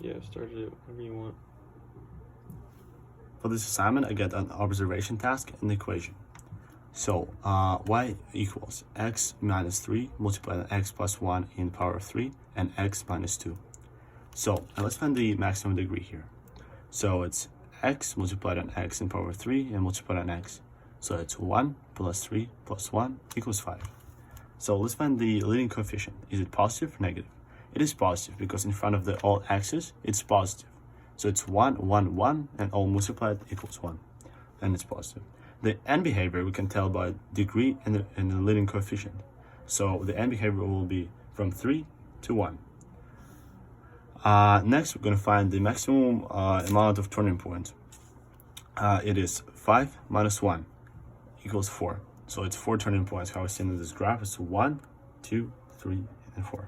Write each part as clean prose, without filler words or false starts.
Yeah, start it whenever you want. For this assignment, I get an observation task and equation. So y equals x minus 3 multiplied by x plus 1 in the power of 3 and x minus 2. So let's find the maximum degree here. So it's x multiplied on x in the power of 3 and multiplied on x. So it's 1 plus 3 plus 1 equals 5. So let's find the leading coefficient. Is it positive or negative? It is positive because in front of the all x's, it's positive. So it's 1, 1, 1, and all multiplied equals 1. And it's positive. The end behavior we can tell by degree and the leading coefficient. So the end behavior will be from 3 to 1. Next, we're going to find the maximum amount of turning points. It is 5 minus 1 equals 4. So it's 4 turning points. How I see in this graph is 1, 2, 3, and 4.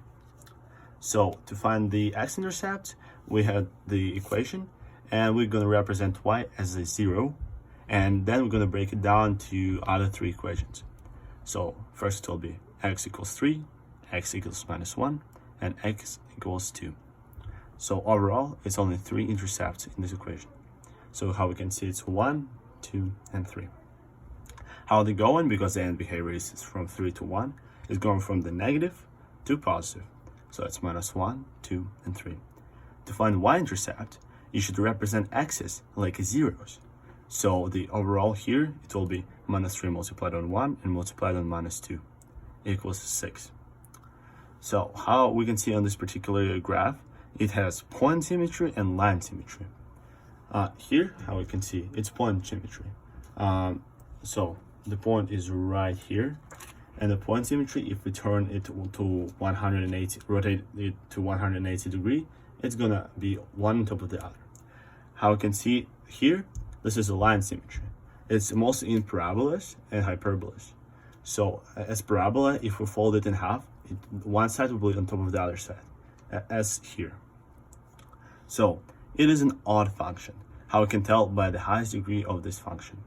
So to find the x-intercept, we have the equation, and we're going to represent y as a 0, and then we're going to break it down to other 3 equations. So first it will be x equals 3, x equals minus 1, and x equals 2. So overall, it's only 3 intercepts in this equation. So how we can see it's 1, 2, and 3. How are they going? Because the end behavior is from 3 to 1. It's going from the negative to positive. So it's minus 1, 2, and 3. To find y-intercept, you should represent x's like zeros. So the overall here, it will be minus 3 multiplied on 1 and multiplied on minus 2 equals 6. So how we can see on this particular graph, it has point symmetry and line symmetry. Here, how we can see, it's point symmetry. So the point is right here, and the point symmetry, if we turn it to 180, rotate it to 180 degree, it's gonna be one on top of the other. How we can see here, this is a line symmetry. It's mostly in parabolas and hyperbolas. So as parabola, if we fold it in half, one side will be on top of the other side, as here. So it is an odd function. How we can tell by the highest degree of this function.